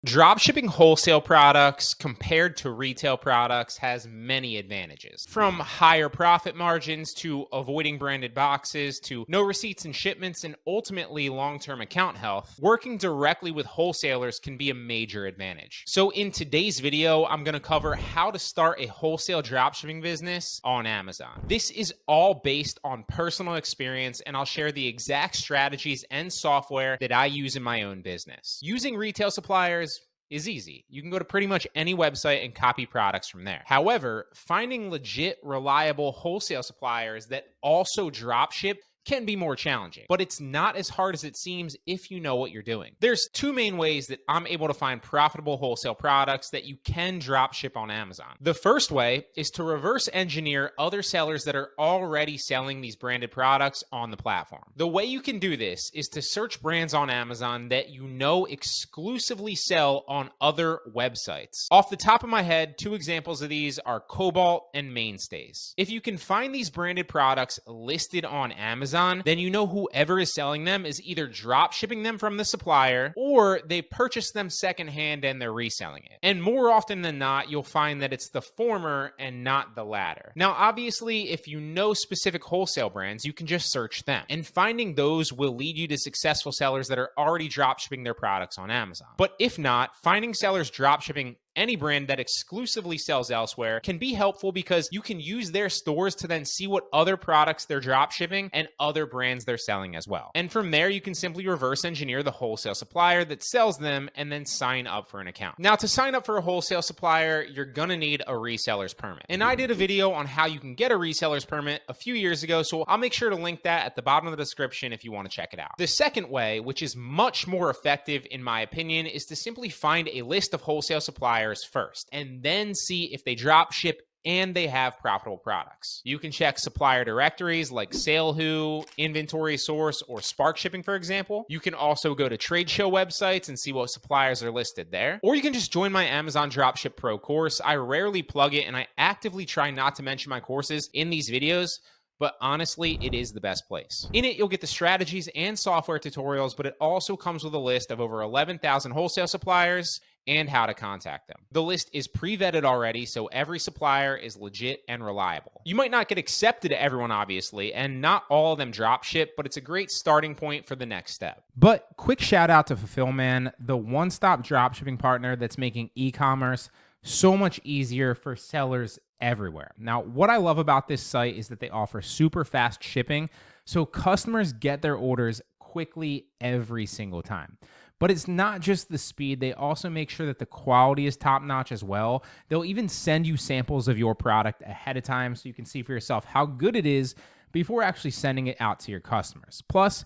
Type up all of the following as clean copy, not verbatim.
Dropshipping wholesale products compared to retail products has many advantages. From higher profit margins to avoiding branded boxes to no receipts and shipments and ultimately long-term account health, working directly with wholesalers can be a major advantage. So in today's video, I'm going to cover how to start a wholesale dropshipping business on Amazon. This is all based on personal experience, and I'll share the exact strategies and software that I use in my own business. Using retail suppliers is easy. You can go to pretty much any website and copy products from there. However, finding legit, reliable wholesale suppliers that also drop ship can be more challenging, but it's not as hard as it seems if you know what you're doing. There's two main ways that I'm able to find profitable wholesale products that you can drop ship on Amazon. The first way is to reverse engineer other sellers that are already selling these branded products on the platform. The way you can do this is to search brands on Amazon that you know exclusively sell on other websites. Off the top of my head, two examples of these are Cobalt and Mainstays. If you can find these branded products listed on Amazon, then you know whoever is selling them is either drop shipping them from the supplier or they purchased them secondhand and they're reselling it. And more often than not, you'll find that it's the former and not the latter. Now, obviously, if you know specific wholesale brands, you can just search them. And finding those will lead you to successful sellers that are already drop shipping their products on Amazon. But if not, finding sellers drop shipping any brand that exclusively sells elsewhere can be helpful because you can use their stores to then see what other products they're drop shipping and other brands they're selling as well. And from there, you can simply reverse engineer the wholesale supplier that sells them and then sign up for an account. Now, to sign up for a wholesale supplier, you're gonna need a reseller's permit. And I did a video on how you can get a reseller's permit a few years ago, so I'll make sure to link that at the bottom of the description if you wanna check it out. The second way, which is much more effective in my opinion, is to simply find a list of wholesale suppliers first and then see if they drop ship and they have profitable products. You can check supplier directories like SaleWho, Inventory Source, or Spark Shipping, for example. You can also go to trade show websites and see what suppliers are listed there. Or you can just join my Amazon Dropship Pro course. I rarely plug it and I actively try not to mention my courses in these videos, but honestly, it is the best place. In it, you'll get the strategies and software tutorials, but it also comes with a list of over 11,000 wholesale suppliers and how to contact them. The list is pre-vetted already, so every supplier is legit and reliable. You might not get accepted to everyone, obviously, and not all of them drop ship, but it's a great starting point for the next step. But quick shout out to Fulfillment, the one-stop dropshipping partner that's making e-commerce so much easier for sellers everywhere. Now, what I love about this site is that they offer super fast shipping, so customers get their orders quickly every single time. But it's not just the speed, they also make sure that the quality is top-notch as well. They'll even send you samples of your product ahead of time so you can see for yourself how good it is before actually sending it out to your customers. Plus,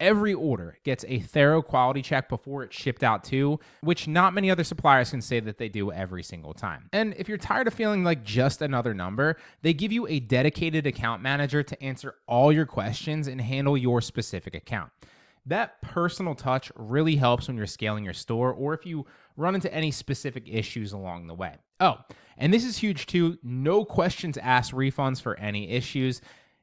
every order gets a thorough quality check before it's shipped out too, which not many other suppliers can say that they do every single time. And if you're tired of feeling like just another number, they give you a dedicated account manager to answer all your questions and handle your specific account. That personal touch really helps when you're scaling your store or if you run into any specific issues along the way. Oh, and this is huge too. No questions asked refunds for any issues.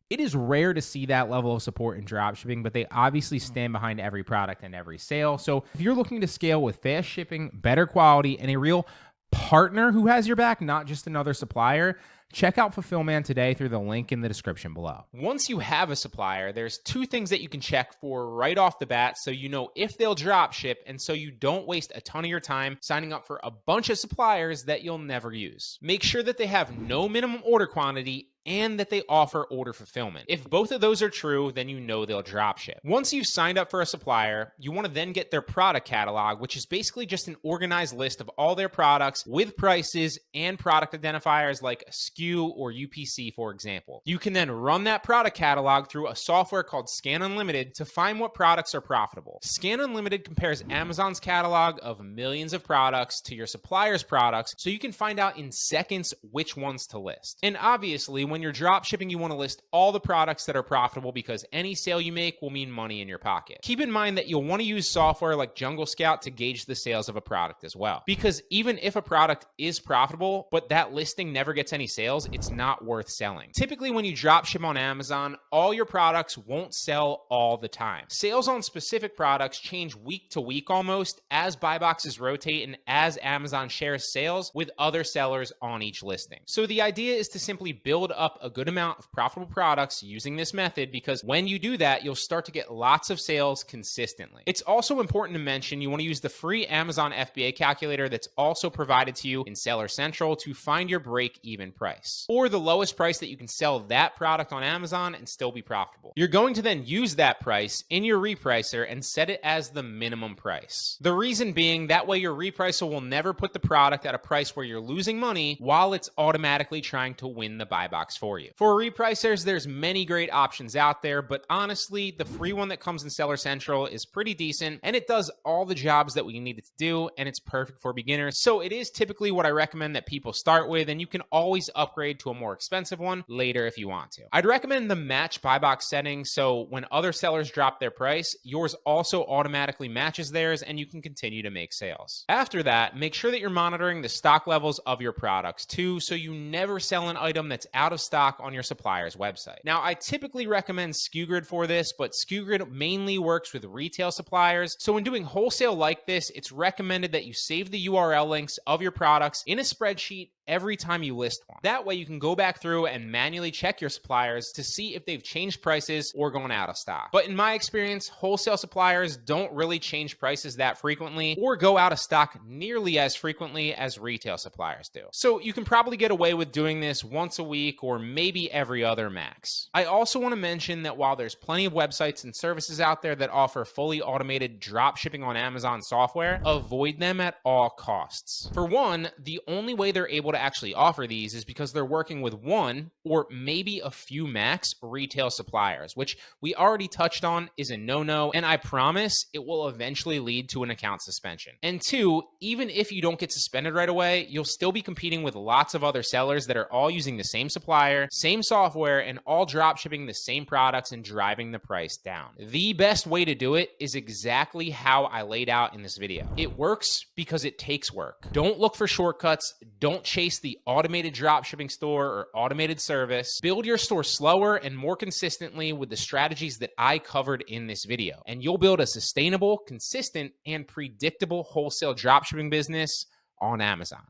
It is rare to see that level of support in dropshipping, but they obviously stand behind every product and every sale. So if you're looking to scale with fast shipping, better quality, and a real partner who has your back, not just another supplier, check out Fulfillment today through the link in the description below. Once you have a supplier, there's two things that you can check for right off the bat so you know if they'll drop ship and so you don't waste a ton of your time signing up for a bunch of suppliers that you'll never use. Make sure that they have no minimum order quantity and that they offer order fulfillment. If both of those are true, then you know they'll drop ship. Once you've signed up for a supplier, you want to then get their product catalog, which is basically just an organized list of all their products with prices and product identifiers like a SKU or UPC, for example. You can then run that product catalog through a software called Scan Unlimited to find what products are profitable. Scan Unlimited compares Amazon's catalog of millions of products to your supplier's products, so you can find out in seconds which ones to list. And obviously, when when you're drop shipping, you want to list all the products that are profitable because any sale you make will mean money in your pocket. Keep in mind that you'll want to use software like Jungle Scout to gauge the sales of a product as well. Because even if a product is profitable, but that listing never gets any sales, it's not worth selling. Typically, when you drop ship on Amazon, all your products won't sell all the time. Sales on specific products change week to week almost as buy boxes rotate and as Amazon shares sales with other sellers on each listing. So the idea is to simply build up a good amount of profitable products using this method, because when you do that, you'll start to get lots of sales consistently. It's also important to mention you want to use the free Amazon FBA calculator that's also provided to you in Seller Central to find your break-even price, or the lowest price that you can sell that product on Amazon and still be profitable. You're going to then use that price in your repricer and set it as the minimum price. The reason being, that way your repricer will never put the product at a price where you're losing money while it's automatically trying to win the buy box for you. For repricers, there's many great options out there, but honestly, the free one that comes in Seller Central is pretty decent and it does all the jobs that we need it to do, and it's perfect for beginners. So it is typically what I recommend that people start with, and you can always upgrade to a more expensive one later if you want to. I'd recommend the match buy box setting, so when other sellers drop their price, yours also automatically matches theirs and you can continue to make sales. After that, make sure that you're monitoring the stock levels of your products too, so you never sell an item that's out of stock on your supplier's website. Now, I typically recommend SKU Grid for this, but SKU Grid mainly works with retail suppliers. So when doing wholesale like this, it's recommended that you save the URL links of your products in a spreadsheet every time you list one. That way you can go back through and manually check your suppliers to see if they've changed prices or gone out of stock. But in my experience, wholesale suppliers don't really change prices that frequently or go out of stock nearly as frequently as retail suppliers do. So you can probably get away with doing this once a week or maybe every other max. I also want to mention that while there's plenty of websites and services out there that offer fully automated drop shipping on Amazon software, avoid them at all costs. For one, the only way they're able to actually offer these is because they're working with one or maybe a few max retail suppliers, which we already touched on is a no-no, and I promise it will eventually lead to an account suspension. And two, even if you don't get suspended right away, you'll still be competing with lots of other sellers that are all using the same supplier, same software, and all drop shipping the same products and driving the price down. The best way to do it is exactly how I laid out in this video. It works because it takes work. Don't look for shortcuts. Don't chase the automated dropshipping store or automated service. Build your store slower and more consistently with the strategies that I covered in this video, and you'll build a sustainable, consistent, and predictable wholesale dropshipping business on Amazon.